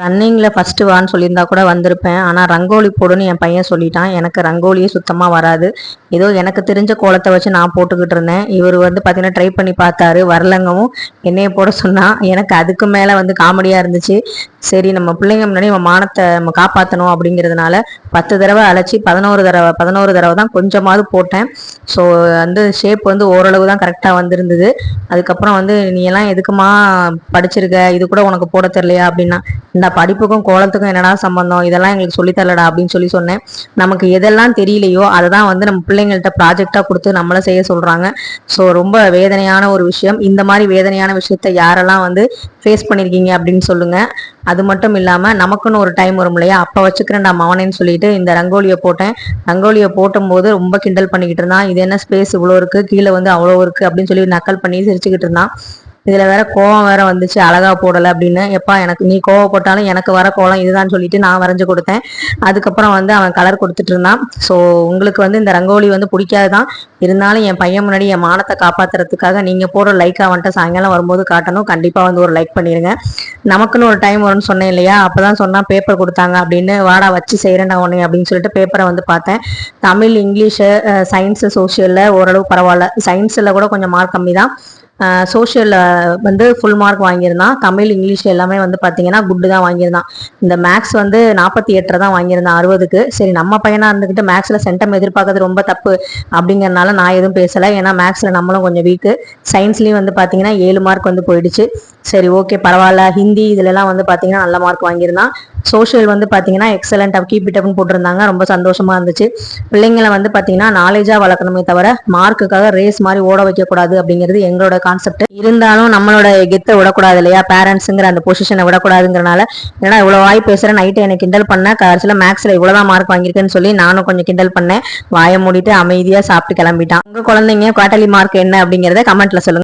ரன்னிங்கில் ஃபஸ்ட்டு வான்னு சொல்லியிருந்தா கூட வந்திருப்பேன். ஆனால் ரங்கோலி போடுன்னு என் பையன் சொல்லிட்டான். எனக்கு ரங்கோலியே சுத்தமாக வராது. ஏதோ எனக்கு தெரிஞ்ச கோலத்தை வச்சு நான் போட்டுக்கிட்டு இருந்தேன். இவர் வந்து பார்த்தீங்கன்னா ட்ரை பண்ணி பார்த்தாரு, வரலங்கவும் என்னைய போட சொன்னான். எனக்கு அதுக்கு மேலே வந்து காமெடியாக இருந்துச்சு. சரி, நம்ம பிள்ளைங்க முன்னாடி நம்ம மானத்தை நம்ம காப்பாற்றணும் அப்படிங்கிறதுனால 10 தடவை அழைச்சி 11 தடவை தான் கொஞ்சமாவது போட்டேன். ஸோ வந்து ஷேப் வந்து ஓரளவு தான் கரெக்டாக வந்திருந்தது. அதுக்கப்புறம் வந்து நீ எல்லாம் எதுக்குமா படிச்சிருக்க, இது கூட உனக்கு போட தெரியலையா அப்படின்னா, இந்த படிப்புக்கும் கோலத்துக்கும் என்னடா சம்பந்தம், இதெல்லாம் எங்களுக்கு சொல்லித்தரலடா அப்படின்னு சொன்னேன். நமக்கு எதெல்லாம் தெரியலையோ அதை தான் வந்து நம்ம பிள்ளைங்கள்ட்ட ப்ராஜெக்டாக கொடுத்து நம்மளை செய்ய சொல்கிறாங்க. ஸோ ரொம்ப வேதனையான ஒரு விஷயம். இந்த மாதிரி வேதனையான விஷயத்த யாரெல்லாம் வந்து ஃபேஸ் பண்ணியிருக்கீங்க அப்படின்னு சொல்லுங்கள். அது மட்டும் இல்லாமல் நமக்குன்னு ஒரு டைம் வரும் இல்லையா, அப்போ வச்சுக்கிறேன்டா மவனேன்னு சொல்லிட்டு இந்த ரங்கோலியை போட்டேன். ரங்கோலியை போட்டும்போது ரொம்ப கிண்டல் பண்ணிக்கிட்டு இருந்தான். இது என்ன ஸ்பேஸ் இவ்வளோ இருக்குது, கீழே வந்து அவ்வளோ இருக்குது அப்படின்னு சொல்லி நக்கல் பண்ணி சிரிச்சுக்கிட்டு இருந்தான். இதில் வேற கோவம் வேற வந்துச்சு, அழகா போடலை அப்படின்னு. எப்பா எனக்கு நீ கோவப்பட்டாலும் எனக்கு வர கோலம் இதுதான் சொல்லிட்டு நான் வரைஞ்சு கொடுத்தேன். அதுக்கப்புறம் வந்து அவன் கலர் கொடுத்துட்டு இருந்தான். ஸோ உங்களுக்கு வந்து இந்த ரங்கோலி வந்து பிடிக்காது தான், இருந்தாலும் என் பையன் முன்னாடி என் மானத்தை காப்பாற்றுறதுக்காக நீங்கள் போடுற லைக் அவன்கிட்ட சாயங்காலம் வரும்போது காட்டணும். கண்டிப்பாக வந்து ஒரு லைக் பண்ணிடுங்க. நமக்குன்னு ஒரு டைம் வரும்னு சொன்னேன் இல்லையா, அப்போ தான் சொன்னால் பேப்பர் கொடுத்தாங்க அப்படின்னு, வாடா வச்சு செய்கிறேன்டா உடனே அப்படின்னு சொல்லிட்டு பேப்பரை வந்து பார்த்தேன். தமிழ், இங்கிலீஷு, சயின்ஸு, சோஷியலில் ஓரளவு பரவாயில்ல. சயின்ஸில் கூட கொஞ்சம் மார்க் கம்மி தான். சோஷியலில் வந்து ஃபுல் மார்க் வாங்கியிருந்தான். தமிழ், இங்கிலீஷ் எல்லாமே வந்து பார்த்தீங்கன்னா குட்டு தான் வாங்கியிருந்தான். இந்த மேக்ஸ் வந்து 48 தான் வாங்கியிருந்தான் 60க்கு. சரி, நம்ம பையனாக இருந்துக்கிட்டு மேக்ஸில் சென்டம் எதிர்பார்க்கறது ரொம்ப தப்பு அப்படிங்கிறனால நான் எதுவும் பேசலை. ஏன்னா மேக்ஸில் நம்மளும் கொஞ்சம் வீக்கு. சயின்ஸ்லேயும் வந்து பார்த்தீங்கன்னா 7 மார்க் வந்து போயிடுச்சு. சரி, ஓகே, பரவாயில்ல. ஹிந்தி இதிலெல்லாம் வந்து பார்த்தீங்கன்னா நல்ல மார்க் வாங்கியிருந்தான். சோஷியல் வந்து பார்த்தீங்கன்னா எக்ஸலண்ட் கீப் இட் அப்னு போட்டிருந்தாங்க. ரொம்ப சந்தோஷமா இருந்துச்சு. பிள்ளைங்களை வந்து பார்த்தீங்கன்னா நாலேஜாக வளர்க்கணுமே தவிர மார்க்குக்காக ரேஸ் மாதிரி ஓட வைக்கக்கூடாது அப்படிங்கிறது எங்களோட கான்செப்ட். இருந்தாலும் நம்மளோட கெத்தை விடக்கூடாது இல்லையா, பேரண்ட்ஸுங்கிற அந்த பொசிஷனை விடக்கூடாதுங்கிறனால, ஏன்னா இவ்வளோ வாய் பேசுகிறேன், நைட்டு எனக்கு கிண்டல் பண்ண, கடைசியில் மேக்ஸில் இவ்வளோதான் மார்க் வாங்கியிருக்கேன்னு சொல்லி நானும் கொஞ்சம் கிண்டல் பண்ணேன். வாயை மூடிட்டு அமைதியாக சாப்பிட்டு கிளம்பிட்டான். உங்கள் குழந்தைங்க குவார்டர்லி மார்க் என்ன அப்படிங்கிறத கமெண்ட்ல சொல்லுங்க.